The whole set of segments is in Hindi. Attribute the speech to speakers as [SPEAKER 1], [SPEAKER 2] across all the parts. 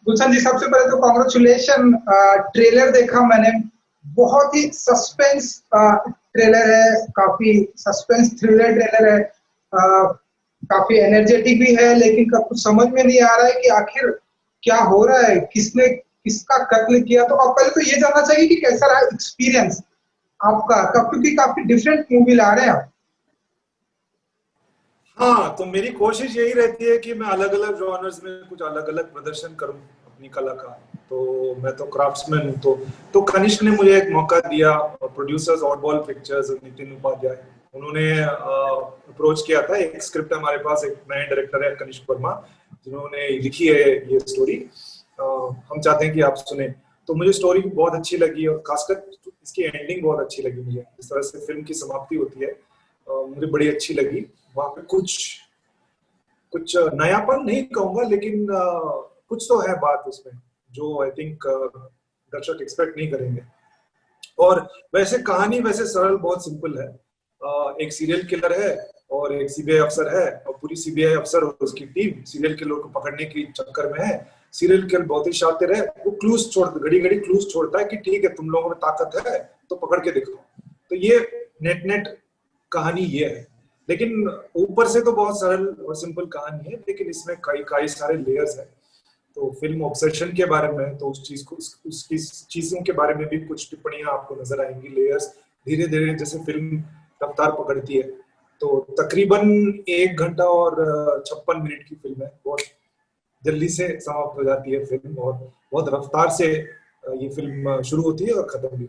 [SPEAKER 1] गुलशन जी, सबसे पहले तो कॉन्ग्रेचुलेशन। ट्रेलर देखा मैंने, बहुत ही सस्पेंस ट्रेलर है, काफी सस्पेंस थ्रिलर ट्रेलर है। काफी एनर्जेटिक भी है, लेकिन कुछ समझ में नहीं आ रहा है कि आखिर क्या हो रहा है, किसने किसका कत्ल किया। तो आप पहले तो ये जानना चाहिए कि कैसा रहा एक्सपीरियंस आपका, क्योंकि काफी डिफरेंट मूवी ला रहे हैं आप।
[SPEAKER 2] हाँ, तो मेरी कोशिश यही रहती है कि मैं अलग अलग जॉनर्स में कुछ अलग अलग प्रदर्शन करूं अपनी कला का। तो मैं तो क्राफ्ट्समैन हूं, तो कनिष्क ने मुझे एक मौका दिया। प्रोड्यूसर्स ऑटबॉल पिक्चर्स नितिन उपाध्याय, उन्होंने अप्रोच किया था। एक स्क्रिप्ट हमारे पास, एक नए डायरेक्टर है कनिष्क वर्मा, जिन्होंने लिखी है ये स्टोरी। हम चाहते हैं कि आप सुने। तो मुझे स्टोरी बहुत अच्छी लगी, और खासकर इसकी एंडिंग बहुत अच्छी लगी मुझे। जिस तरह से फिल्म की समाप्ति होती है, मुझे बड़ी अच्छी लगी। वहां पे कुछ कुछ नयापन नहीं कहूंगा, लेकिन कुछ तो है बात उसमें जो आई थिंक दर्शक एक्सपेक्ट नहीं करेंगे। और वैसे कहानी वैसे सरल, बहुत सिंपल है। एक सीरियल किलर है और एक सीबीआई अफसर है, और पूरी सीबीआई अफसर और उसकी टीम सीरियल किलर को पकड़ने के चक्कर में है। सीरियल किलर बहुत ही शातिर है, वो क्लूज घड़ी घड़ी क्लूज छोड़ता है कि ठीक है, तुम लोगों में ताकत है तो पकड़ के देखो। तो ये नेट नेट कहानी ये है। लेकिन ऊपर से तो बहुत सरल और सिंपल कहानी है, लेकिन इसमें कई कई सारे लेयर्स हैं। तो फिल्म ऑब्सेशन के बारे में, तो उस चीज को, उसकी चीजों के बारे में भी कुछ टिप्पणियां आपको नजर आएंगी। लेयर्स धीरे धीरे जैसे फिल्म रफ्तार पकड़ती है। तो तकरीबन 1 घंटा और 56 मिनट की फिल्म है। बहुत जल्दी से समाप्त हो जाती है फिल्म, और बहुत रफ्तार से ये फिल्म शुरू होती है और खत्म भी होती है।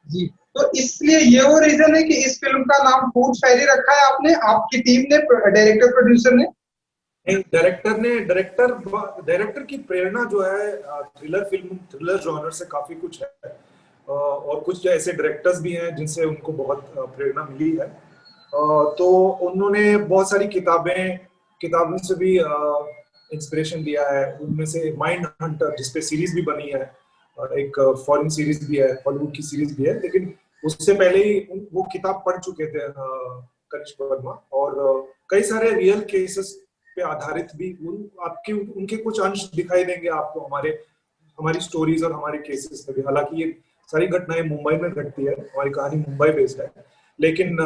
[SPEAKER 1] जी, तो इसलिए ये वो रीजन है कि इस फिल्म का नाम फूड फेरी रखा है आपने, आपकी टीम ने, डायरेक्टर प्रोड्यूसर ने?
[SPEAKER 2] डायरेक्टर की प्रेरणा जो है थ्रिलर फिल्म, थ्रिलर जॉनर से काफी कुछ है। और कुछ ऐसे डायरेक्टर्स भी हैं जिनसे उनको बहुत प्रेरणा मिली है। तो उन्होंने बहुत सारी किताबों से भी इंस्पिरेशन लिया है। उनमें से माइंड हंटर, जिसपे सीरीज भी बनी है, एक फॉरेन सीरीज भी है, हॉलीवुड की सीरीज भी है। लेकिन उससे पहले ही वो किताब पढ़ चुके थे कनिष्क वर्मा, और कई सारे रियल केसेस पे आधारित भी उनके कुछ अंश दिखाई देंगे आपको हमारी स्टोरीज और हमारे केसेस में भी। हालांकि ये सारी घटनाएं मुंबई में घटती है, हमारी कहानी मुंबई बेस्ड है, लेकिन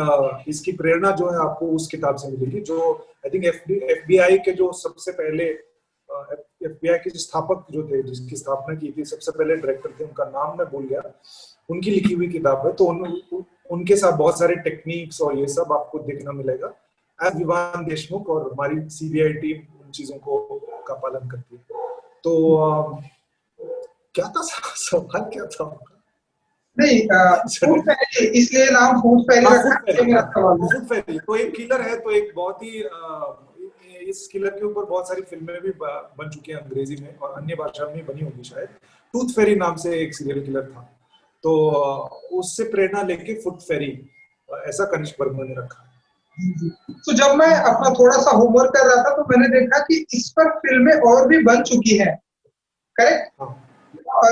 [SPEAKER 2] इसकी प्रेरणा जो है आपको उस किताब से मिलेगी, जो आई थिंक एफबीआई के जो सबसे पहले एफबीआई के स्थापक जो थे, जिसकी स्थापना की थी, सबसे पहले डायरेक्टर थे, उनका नाम मैं भूल गया, उनकी लिखी हुई किताब है। तो उनके साथ बहुत सारे टेक्निक्स और ये सब आपको देखना मिलेगा। एज विवान देशमुख और हमारी सीबीआई टीम उन चीजों को का पालन करती है। तो क्या था सवाल, क्या था?
[SPEAKER 1] नहीं, फूड फेरी, इसलिए नाम फूड फेरी रखा है, मेरा सवाल है।
[SPEAKER 2] फूड फेरी तो एक किलर है, तो एक बहुत ही इस किलर के ऊपर बहुत सारी फिल्में भी बन चुकी हैं अंग्रेजी में, और अन्य भाषा में बनी होगी शायद। टूथ फेरी नाम से एक सीरियल किलर था, तो उससे प्रेरणा लेके फूड फेरी ऐसा कनिष्क वर्मा ने रखा।
[SPEAKER 1] तो जब मैं अपना थोड़ा सा होमवर्क कर रहा था, तो मैंने देखा कि इस पर फिल्में और भी बन चुकी हैं, करेक्ट?
[SPEAKER 2] हाँ।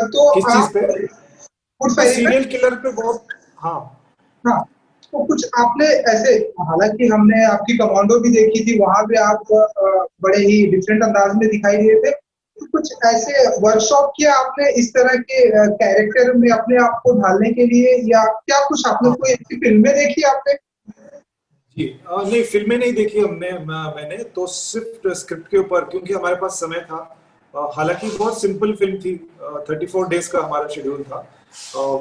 [SPEAKER 1] तो
[SPEAKER 2] किस चीज पे?
[SPEAKER 1] फूड फेरी पे?
[SPEAKER 2] सीरियल किलर पे बहुत। हाँ
[SPEAKER 1] हाँ, तो कुछ आपने ऐसे, हालांकि हमने आपकी कमांडो भी देखी थी, वहां पे आप बड़े ही डिफरेंट अंदाज में दिखाई दिए थे। तो कुछ ऐसे वर्कशॉप किया आपने इस तरह के कैरेक्टर में अपने आप को ढालने के लिए, या क्या कुछ आपने कोई ऐसी फिल्में देखी आपने?
[SPEAKER 2] जी, नहीं फिल्में नहीं देखी मैंने तो सिर्फ स्क्रिप्ट के ऊपर, क्योंकि हमारे पास समय था। हालांकि बहुत सिंपल फिल्म थी, 34 डेज का हमारा शेड्यूल था।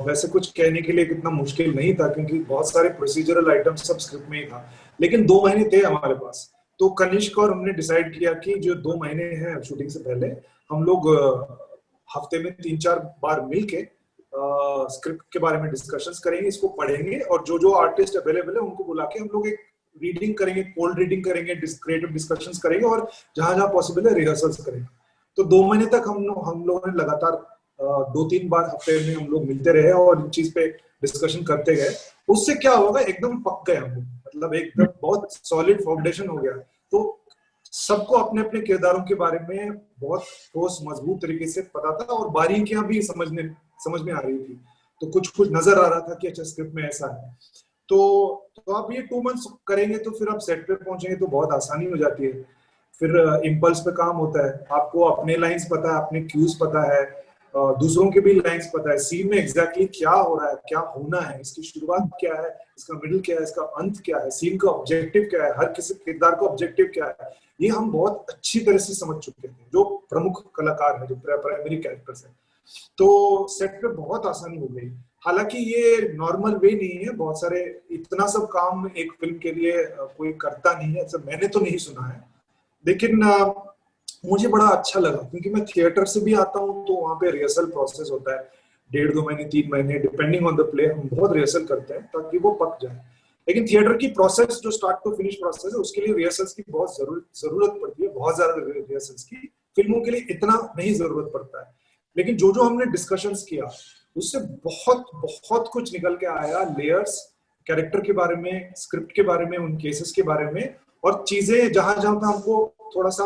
[SPEAKER 2] वैसे कुछ कहने के लिए कितना मुश्किल नहीं था, क्योंकि बहुत सारे प्रोसीजरल आइटम सब स्क्रिप्ट में ही था। लेकिन 2 महीने थे हमारे पास, तो कनिष्क और हमने डिसाइड किया कि जो 2 महीने हैं शूटिंग से पहले, हम लोग हफ्ते में 3-4 बार मिलके स्क्रिप्ट के बारे में डिस्कशंस करेंगे, इसको पढ़ेंगे, और जो जो आर्टिस्ट अवेलेबल है उनको बुला के हम लोग एक रीडिंग करेंगे, कोल्ड रीडिंग करेंगे, क्रिएटिव डिस्कशंस करेंगे, और जहां जहां पॉसिबल है रिहर्सल्स करेंगे। तो 2 महीने तक हम लोगों ने लगातार 2-3 बार हफ्ते में हम लोग मिलते रहे और इस चीज पे डिस्कशन करते गए। उससे क्या होगा, एकदम पक गए हम लोग, मतलब एकदम बहुत सॉलिड फाउंडेशन हो गया। तो सबको अपने अपने किरदारों के बारे में बहुत ठोस मजबूत तरीके से पता था, और बारीकियां भी समझ में आ रही थी। तो कुछ कुछ नजर आ रहा था कि अच्छा स्क्रिप्ट में ऐसा है। तो आप ये 2 मंथ्स करेंगे, तो फिर आप सेट पे पहुंचेंगे तो बहुत आसानी हो जाती है। फिर इम्पल्स पे काम होता है, आपको अपने लाइंस पता है, अपने क्यूज पता है, दूसरों के भी लाइंस पता है, सीन में एग्जैक्टली क्या हो रहा है, क्या होना है, इसकी शुरुआत क्या है, इसका मिडिल क्या है, इसका अंत क्या है, सीन का ऑब्जेक्टिव क्या है, हर किसी किरदार का ऑब्जेक्टिव क्या है, ये हम बहुत अच्छी तरह से समझ चुके थे जो प्रमुख कलाकार हैं, जो प्राइमरी कैरेक्टर्स हैं। तो सेट पे बहुत आसानी हो गई। हालांकि ये नॉर्मल वे नहीं है, बहुत सारे इतना सब काम एक फिल्म के लिए कोई करता नहीं है, ऐसा मैंने तो नहीं सुना है। लेकिन मुझे बड़ा अच्छा लगा क्योंकि मैं थिएटर से भी आता हूँ, तो वहाँ पे रिहर्सल प्रोसेस होता है 1.5-2 महीने 3 महीने डिपेंडिंग ऑन द प्ले, हम बहुत रिहर्सल करते हैं ताकि वो पक जाए। लेकिन थिएटर की प्रोसेस जो स्टार्ट टू फिनिश प्रोसेस है, उसके लिए रिहर्सल्स की बहुत जरूरत पड़ती है, बहुत ज्यादा रिहर्सल्स की। फिल्मों के लिए इतना नहीं जरूरत पड़ता है, लेकिन जो जो हमने डिस्कशंस किया उससे बहुत बहुत कुछ निकल के आया, लेयर्स, कैरेक्टर के बारे में, स्क्रिप्ट के बारे में, उन केसेस के बारे में, और चीजें जहां जहां पे हमको थोड़ा सा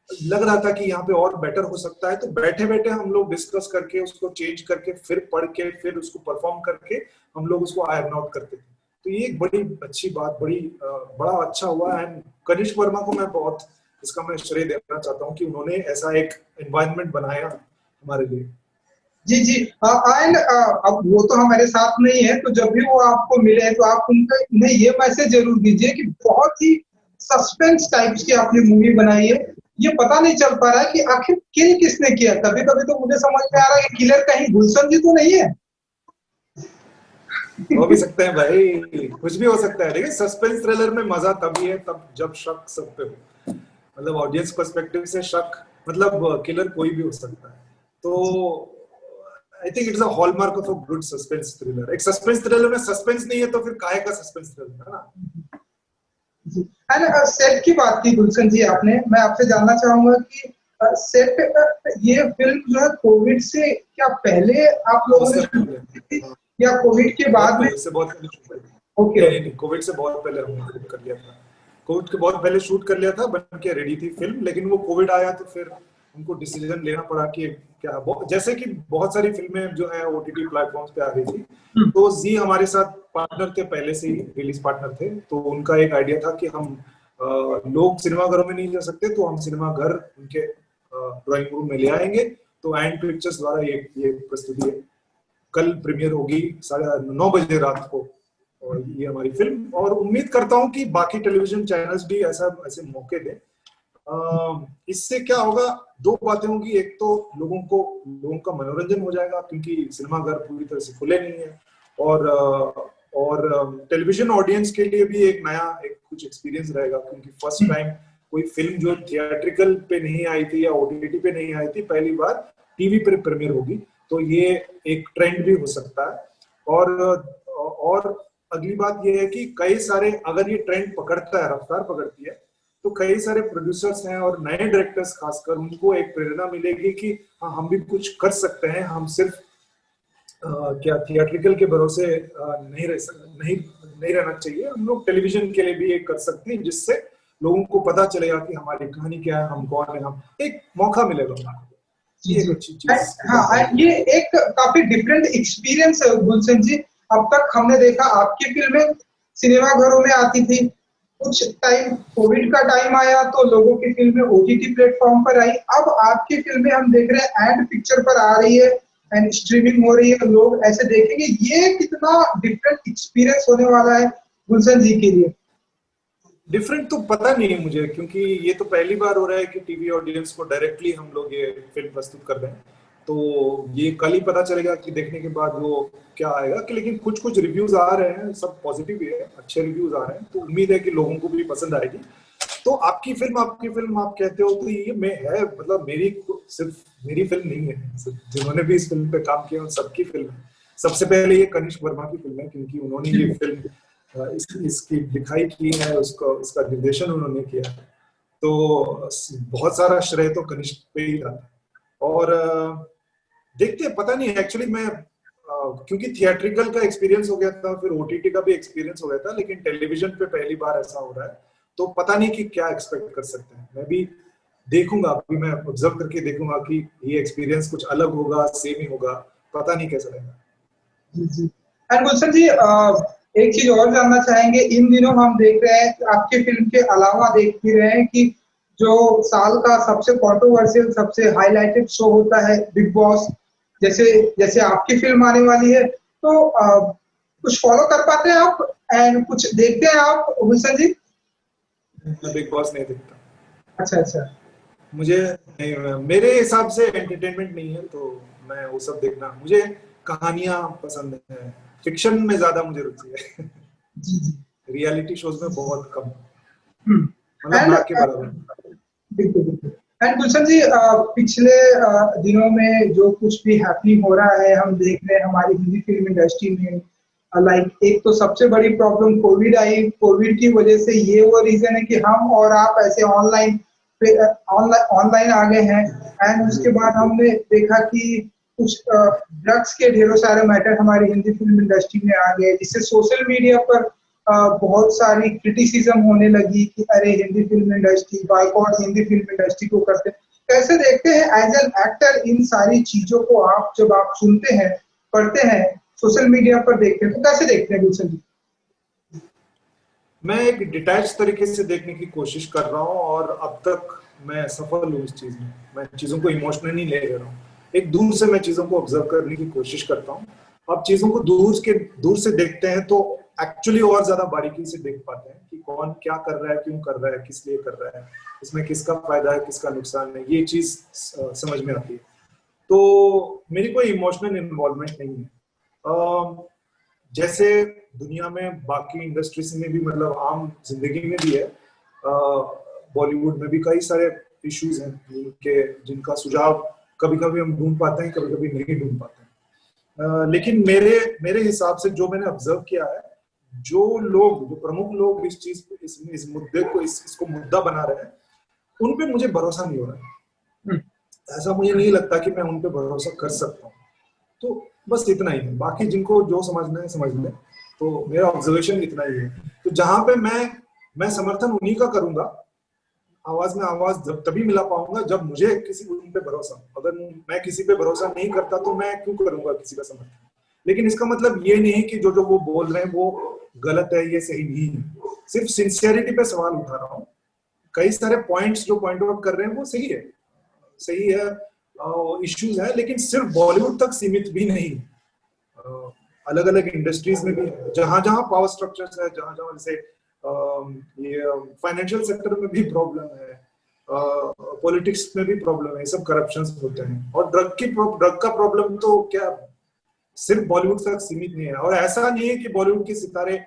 [SPEAKER 2] लग रहा था कि यहाँ पे और बेटर हो सकता है, तो बैठे बैठे हम लोग डिस्कस करके उसको चेंज करके फिर पढ़ के फिर उसको परफॉर्म करके हम लोग उसको आयरन आउट करते थे। तो ये एक बड़ी अच्छी बात, बड़ा अच्छा हुआ। एंड कनिष्क वर्मा को मैं बहुत इसका मैं श्रेय देना चाहता हूँ कि उन्होंने ऐसा एक एनवायरनमेंट बनाया हमारे लिए।
[SPEAKER 1] जी जी। एंड अब वो तो हमारे साथ नहीं है, तो जब भी वो आपको मिले तो आप उन्हें ये मैसेज जरूर दीजिए कि बहुत ही सस्पेंस टाइप्स की आपने मूवी बनाई है। ये पता नहीं चल पा रहा है कि आखिर किल किसने किया। कभी कभी तो मुझे समझ में आ रहा है कि किलर कहीं गुलशन जी तो नहीं है।
[SPEAKER 2] हो भी सकते हैं भाई, कुछ भी हो सकता है। देखिए, सस्पेंस थ्रिलर में मजा तभी है तब जब शक सब पे हो, मतलब ऑडियंस पर्सपेक्टिव से शक, मतलब किलर कोई भी हो सकता है। तो I think it's a hallmark of a good suspense thriller. एक सस्पेंस थ्रिलर में सस्पेंस नहीं है तो फिर काहे का सस्पेंस थ्रिलर, है ना?
[SPEAKER 1] एंड सेट की बात की गुलशन जी आपने, मैं आपसे जानना चाहूंगा कि सेट ये फिल्म जो है कोविड से क्या पहले आप लोगों ने शुरू की थी या कोविड के बाद में?
[SPEAKER 2] ओके, नहीं, कोविड से बहुत पहले हमने शूट कर लिया था। कोविड के बहुत पहले शूट कर लिया था, बन के रेडी थी फिल्म, लेकिन वो कोविड आया तो फिर उनको डिसीजन लेना पड़ा कि क्या, जैसे कि बहुत सारी फिल्में जो है ओटीटी प्लेटफॉर्म्स पे आ रही थी, तो जी हमारे साथ पार्टनर थे, पहले से ही रिलीज पार्टनर थे। तो उनका एक आइडिया था कि हम लोग सिनेमाघरों में नहीं जा सकते, तो हम सिनेमाघर उनके ड्राइंग रूम में ले आएंगे। तो एंड पिक्चर्स द्वारा ये प्रस्तुति है, कल प्रीमियर होगी 9:30 बजे रात को, और ये हमारी फिल्म। और उम्मीद करता हूँ कि बाकी टेलीविजन चैनल्स भी ऐसे मौके दें। इससे क्या होगा, दो बातें होंगी। एक तो लोगों का मनोरंजन हो जाएगा क्योंकि सिनेमाघर पूरी तरह से खुले नहीं है, और टेलीविजन ऑडियंस के लिए भी एक नया कुछ एक्सपीरियंस रहेगा, क्योंकि फर्स्ट टाइम कोई फिल्म जो थिएट्रिकल पे नहीं आई थी या ओटीटी पे नहीं आई थी, पहली बार टीवी पे प्रीमियर होगी। तो ये एक ट्रेंड भी हो सकता है। और अगली बात ये है कि कई सारे, अगर ये ट्रेंड पकड़ता है, रफ्तार पकड़ती है, तो कई सारे प्रोड्यूसर्स हैं और नए डायरेक्टर्स खासकर, उनको एक प्रेरणा मिलेगी कि हाँ, हम भी कुछ कर सकते हैं। हम सिर्फ क्या थिएट्रिकल के भरोसे नहीं रहना चाहिए। हम लोग टेलीविजन के लिए भी एक कर सकते हैं, जिससे लोगों को पता चलेगा कि हमारी कहानी क्या है, हम कौन है, हम एक मौका मिलेगा। ये एक अच्छी चीज।
[SPEAKER 1] हाँ, ये एक काफी डिफरेंट एक्सपीरियंस है गुलशन जी। अब तक हमने देखा आपकी फिल्में सिनेमाघरों में आती थी, कुछ टाइम कोविड का टाइम आया तो लोगों की फिल्में ओटीटी प्लेटफॉर्म पर आई। अब आपकी फिल्में हम देख रहे हैं एंड पिक्चर पर आ रही है एंड स्ट्रीमिंग हो रही है, लोग ऐसे देखेंगे। ये कितना डिफरेंट एक्सपीरियंस होने वाला है गुलशन जी के लिए?
[SPEAKER 2] डिफरेंट तो पता नहीं है मुझे, क्योंकि ये तो पहली बार हो रहा है कि टीवी ऑडियंस को डायरेक्टली हम लोग ये फिल्म प्रस्तुत कर रहे हैं। तो ये कल ही पता चलेगा कि देखने के बाद वो क्या आएगा कि, लेकिन कुछ रिव्यूज आ रहे हैं, सब पॉजिटिव ही है, अच्छे रिव्यूज आ रहे हैं, तो उम्मीद है कि लोगों को भी पसंद आएगी। तो आपकी फिल्म आप कहते हो, तो ये मैं है, मतलब सिर्फ मेरी फिल्म नहीं है, जिन्होंने भी इस फिल्म पे काम किया उन सबकी फिल्म है। सबसे पहले ये कनिष्क वर्मा की फिल्म है, क्योंकि उन्होंने ये फिल्म इसकी लिखाई की है, इसका निर्देशन उन्होंने किया है। तो बहुत सारा श्रेय तो कनिष्क पे ही जाता है। और देखते हैं, पता नहीं एक्चुअली मैं क्योंकि थिएट्रिकल का एक्सपीरियंस हो गया था, फिर ओटीटी का भी एक्सपीरियंस हो गया था, लेकिन टेलीविजन पे पहली बार ऐसा हो रहा है, तो पता नहीं कि क्या एक्सपेक्ट कर सकते हैं। मैं भी देखूंगा, अभी मैं ऑब्जर्व करके देखूंगा कि ये एक्सपीरियंस कुछ अलग होगा, सेम ही होगा, पता नहीं कैसा रहेगा।
[SPEAKER 1] जी। गुलशन जी, एक चीज और जानना चाहेंगे। इन दिनों हम देख रहे हैं, आपके फिल्म के अलावा देख भी रहे हैं कि जो साल का सबसे कंट्रोवर्शियल, सबसे हाईलाइटेड शो होता है बिग बॉस, जैसे जैसे आपकी फिल्म आने वाली है, तो कुछ फॉलो कर पाते हैं आप एंड कुछ देखते हैं आप गुलशन जी?
[SPEAKER 2] मैं बिग बॉस नहीं देखता।
[SPEAKER 1] अच्छा अच्छा।
[SPEAKER 2] मुझे नहीं, मेरे हिसाब से एंटरटेनमेंट नहीं है, तो मैं वो सब देखना, मुझे कहानियां पसंद है, फिक्शन में ज्यादा मुझे रुचि है।
[SPEAKER 1] जी जी।
[SPEAKER 2] रियलिटी शोज में बहुत कम, मतलब
[SPEAKER 1] एंड
[SPEAKER 2] ना के बराबर।
[SPEAKER 1] बिल्कुल बिल्कुल। एंड गुलशन जी, पिछले दिनों में जो कुछ भी हैपनिंग हो रहा है हम देख रहे हैं हमारी हिंदी फिल्म इंडस्ट्री में, लाइक एक तो सबसे बड़ी प्रॉब्लम कोविड आई, कोविड की वजह से ये वो रीजन है कि हम और आप ऐसे ऑनलाइन ऑनलाइन आ गए हैं। एंड उसके बाद हमने देखा कि कुछ ड्रग्स के ढेरों सारे मैटर हमारी हिंदी फिल्म इंडस्ट्री में आ गए, जिससे सोशल मीडिया पर बहुत सारी क्रिटिसिज्म होने लगी कि अरे Hindi film industry boycott Hindi film industry को करते हैं। कैसे देखते हैं एज एन एक्टर इन सारी चीजों को? आप जब आप सुनते हैं, पढ़ते हैं, सोशल मीडिया पर देखते हैं, तो कैसे देखते हैं गुलशन जी?
[SPEAKER 2] मैं एक डिटैच तरीके से देखने की कोशिश कर रहा हूँ, और अब तक मैं सफल हूँ इस चीज में। मैं चीजों को इमोशनली ले रहा हूँ, एक दूर से मैं चीजों को ऑब्जर्व करने की कोशिश करता हूँ। अब चीजों को दूर से देखते हैं तो एक्चुअली और ज्यादा बारीकी से देख पाते हैं कि कौन क्या कर रहा है, क्यों कर रहा है, किस लिए कर रहा है, इसमें किसका फायदा है, किसका नुकसान है, ये चीज समझ में आती है। तो मेरी कोई इमोशनल इन्वॉल्वमेंट नहीं है। जैसे दुनिया में बाकी इंडस्ट्रीज में भी, मतलब आम जिंदगी में भी है, बॉलीवुड में भी कई सारे इश्यूज हैं जिनका सुझाव कभी कभी हम ढूंढ पाते हैं, कभी कभी नहीं ढूंढ पाते हैं। लेकिन मेरे मेरे हिसाब से जो मैंने ऑब्जर्व किया है, जो प्रमुख लोग इस चीज इस मुद्दे को इसको मुद्दा बना रहे हैं, उन पे मुझे भरोसा नहीं हो रहा है। ऐसा मुझे नहीं लगता कि मैं उन पे भरोसा कर सकता हूँ। तो बस इतना ही है, बाकी जिनको जो समझना है समझ लें। तो मेरा ऑब्जर्वेशन इतना ही है। तो जहां पे मैं समर्थन उन्हीं का करूंगा, आवाज में आवाज जब तभी मिला पाऊंगा जब मुझे किसी उन पे भरोसा। अगर मैं किसी पे भरोसा नहीं करता तो मैं क्यों करूंगा किसी का समर्थन? लेकिन इसका मतलब ये नहीं है कि जो जो वो बोल रहे हैं वो गलत है, ये सही नहीं है। सिर्फ सिंसियरिटी पे सवाल उठा रहा हूँ। कई सारे पॉइंट्स जो पॉइंट आउट कर रहे हैं वो सही है, इश्यूज है, लेकिन सिर्फ बॉलीवुड तक सीमित भी नहीं। अलग अलग इंडस्ट्रीज में भी जहां जहां पावर स्ट्रक्चर्स है, जहां जहां जैसे ये फाइनेंशियल सेक्टर में भी प्रॉब्लम है, पॉलिटिक्स में भी प्रॉब्लम है, सब करप्शन होते हैं। और ड्रग का प्रॉब्लम तो क्या सिर्फ बॉलीवुड तक सीमित नहीं है। और ऐसा नहीं है कि बॉलीवुड के सितारे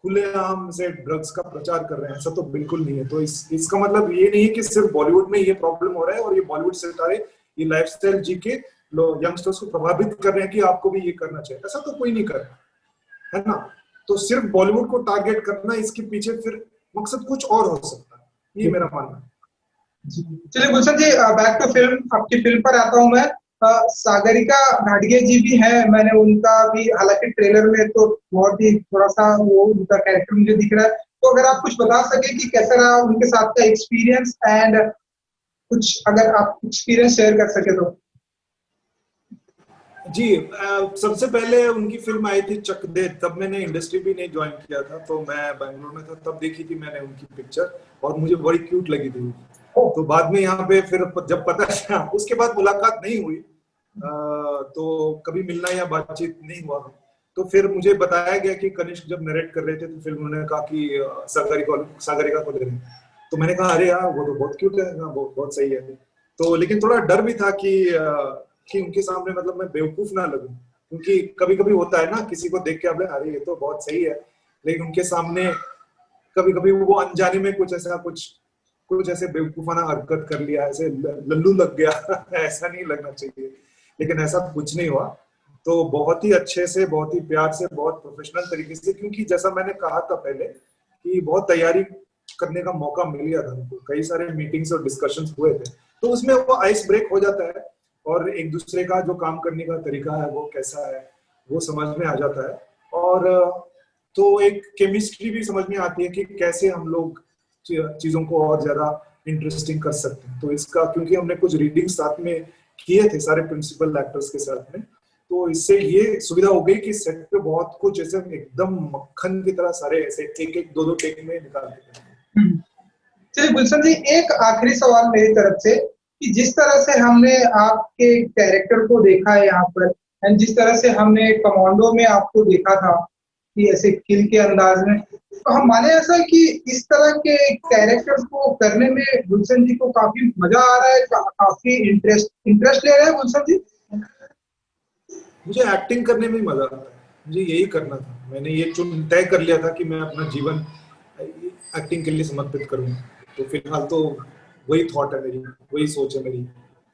[SPEAKER 2] खुलेआम से ड्रग्स का प्रचार कर रहे हैं, ऐसा तो बिल्कुल नहीं है। तो इसका मतलब ये नहीं है कि सिर्फ बॉलीवुड में ये प्रॉब्लम हो रहा है और ये बॉलीवुड सितारे ये लाइफस्टाइल जी के यंगस्टर्स को प्रभावित कर रहे हैं कि आपको भी ये करना चाहिए। ऐसा तो कोई नहीं कर रहा है ना। तो सिर्फ बॉलीवुड को टारगेट करना, इसके पीछे फिर मकसद कुछ और हो सकता है, ये मेरा मानना है।
[SPEAKER 1] चलिए गुलशन जी, बैक टू फिल्म, आपकी फिल्म पर आता हूँ मैं। सागरिका घाटगे जी भी हैं, मैंने उनका भी हालांकि ट्रेलर में तो बहुत ही थोड़ा सा वो उनका कैरेक्टर मुझे दिख रहा है। तो अगर आप कुछ बता सके कि कैसा रहा उनके साथ का एक्सपीरियंस, एंड कुछ अगर आप एक्सपीरियंस शेयर कर सके तो।
[SPEAKER 2] जी, सबसे पहले उनकी फिल्म आई थी चक दे, तब मैंने इंडस्ट्री भी नहीं ज्वाइन किया था, तो मैं बैंगलोर में था, तब देखी थी मैंने उनकी पिक्चर और मुझे बड़ी क्यूट लगी थी। तो बाद में यहाँ पे फिर जब पता चला, उसके बाद मुलाकात नहीं हुई, तो कभी मिलना या बातचीत नहीं हुआ। तो फिर मुझे बताया गया कि कनिष्क जब नरेट कर रहे थे तो फिर उन्होंने कहा कि सागरिका को दे रहे हैं। तो मैंने कहा अरे यार वो तो बहुत क्यूट है ना, बहुत सही है। तो लेकिन थोड़ा डर भी था कि उनके सामने मतलब मैं बेवकूफ ना लगूं, क्योंकि कभी कभी होता है ना, किसी को देख के आप अरे ये तो बहुत सही है, लेकिन उनके सामने कभी कभी वो अनजाने में कुछ ऐसे बेवकूफाना हरकत कर लिया, ऐसे लल्लू लग गया। ऐसा नहीं लगना चाहिए, लेकिन ऐसा कुछ नहीं हुआ। तो बहुत ही अच्छे से, बहुत ही प्यार से, बहुत प्रोफेशनल तरीके से, क्योंकि जैसा मैंने कहा था पहले कि बहुत तैयारी करने का मौका मिल गया था हमको, कई सारे मीटिंग्स और डिस्कशंस हुए थे, तो उसमें वो आइस ब्रेक हो जाता है और एक दूसरे का जो काम करने का तरीका है वो कैसा है वो समझ में आ जाता है। और तो एक केमिस्ट्री भी समझ में आती है कि कैसे हम लोग चीजों को और ज्यादा इंटरेस्टिंग कर सकते हैं। तो इसका क्योंकि हमने कुछ रीडिंग साथ में किए थे सारे प्रिंसिपल एक्टर्स के साथ में, तो इससे ये सुविधा हो गई कि सेट पे बहुत कुछ ऐसे एकदम मक्खन की तरह सारे ऐसे एक एक दो टेक में निकाल देते हैं।
[SPEAKER 1] चलिए गुलशन जी, एक आखिरी सवाल मेरी तरफ से कि जिस तरह से हमने आपके कैरेक्टर को देखा है यहाँ पर एंड जिस तरह से हमने कमांडो में आपको देखा था कि ऐसे किल के अंदाज में, तो हम माने ऐसा कि इस तरह के कैरेक्टर्स को करने में गुलशन जी को काफी मजा आ रहा है, काफी इंटरेस्ट ले रहे हैं गुलशन जी?
[SPEAKER 2] मुझे एक्टिंग करने में ही मजा आता है, मुझे यही करना था। मैंने ये तय कर लिया था कि मैं अपना जीवन एक्टिंग के लिए समर्पित करूँ। तो फिलहाल तो वही थॉट है मेरी, वही सोच है मेरी।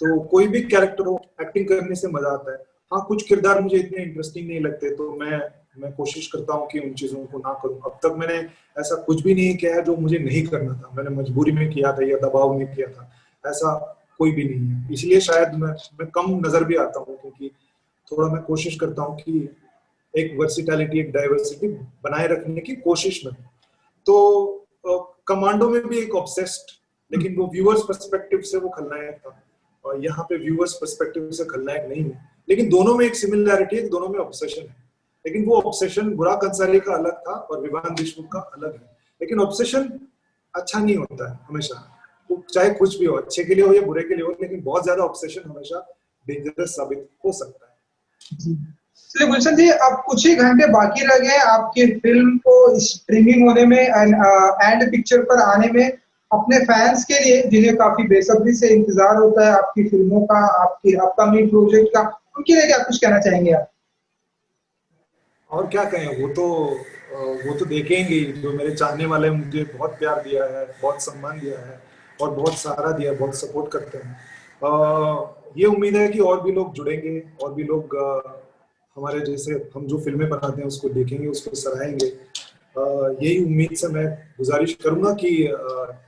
[SPEAKER 2] तो कोई भी कैरेक्टर हो, एक्टिंग करने से मजा आता है। हाँ, कुछ किरदार मुझे इतने इंटरेस्टिंग नहीं लगते, तो मैं कोशिश करता हूँ कि उन चीजों को ना करूँ। अब तक मैंने ऐसा कुछ भी नहीं किया है जो मुझे नहीं करना था, मैंने मजबूरी में किया था या दबाव में किया था, ऐसा कोई भी नहीं है। इसलिए शायद मैं कम नजर भी आता हूँ, क्योंकि थोड़ा मैं कोशिश करता हूँ कि एक वर्सिटैलिटी, एक डाइवर्सिटी बनाए रखने की कोशिश में। तो कमांडो में भी एक ऑब्सेस्ड, लेकिन वो व्यूअर्स पर्सपेक्टिव से वो खलनायक था, और यहाँ पे व्यूअर्स पर्सपेक्टिव से खलनायक नहीं है। लेकिन दोनों में एक सिमिलैरिटी है, दोनों में ऑब्सेशन है। लेकिन वो ऑब्सेशन बुराक अंसारी का अलग था और विवान देशमुख का अलग है। लेकिन ऑब्सेशन अच्छा नहीं होता है हमेशा, वो चाहे कुछ भी हो, अच्छे के लिए हो या बुरे के लिए हो, लेकिन बहुत ज्यादा ऑब्सेशन हमेशा डेंजरस साबित हो सकता है।
[SPEAKER 1] चलिए गुलशन जी, अब कुछ ही घंटे बाकी रह गए आपकी फिल्म को स्ट्रीमिंग होने में एंड पिक्चर पर आने में। अपने फैंस के लिए जिन्हें काफी बेसब्री से इंतजार होता है आपकी फिल्मों का, आपकी अपकमिंग प्रोजेक्ट का, उनके लिए क्या कुछ कहना चाहेंगे आप?
[SPEAKER 2] और क्या कहें, वो तो देखेंगे ही। जो मेरे चाहने वाले मुझे बहुत प्यार दिया है, बहुत सम्मान दिया है और बहुत सहारा दिया है, बहुत सपोर्ट करते हैं। ये उम्मीद है कि और भी लोग जुड़ेंगे, और भी लोग हमारे जैसे हम जो फिल्में बनाते हैं उसको देखेंगे, उसको सराहेंगे। यही उम्मीद से मैं गुजारिश करूंगा कि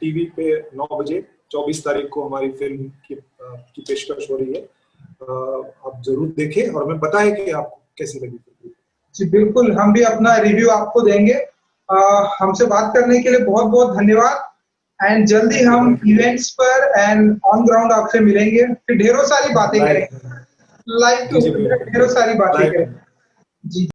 [SPEAKER 2] टीवी पे 9 बजे 24 तारीख को हमारी फिल्म की पेशकश हो रही है। आप जरूर देखें और हमें बताएं कि आपको कैसी लगी।
[SPEAKER 1] जी बिल्कुल, हम भी अपना रिव्यू आपको देंगे। हमसे बात करने के लिए बहुत बहुत धन्यवाद एंड जल्दी हम इवेंट्स पर एंड ऑन ग्राउंड आपसे मिलेंगे, फिर ढेरों सारी बातें करेंगे, लाइव तो ढेरों सारी बातें करेंगे। जी।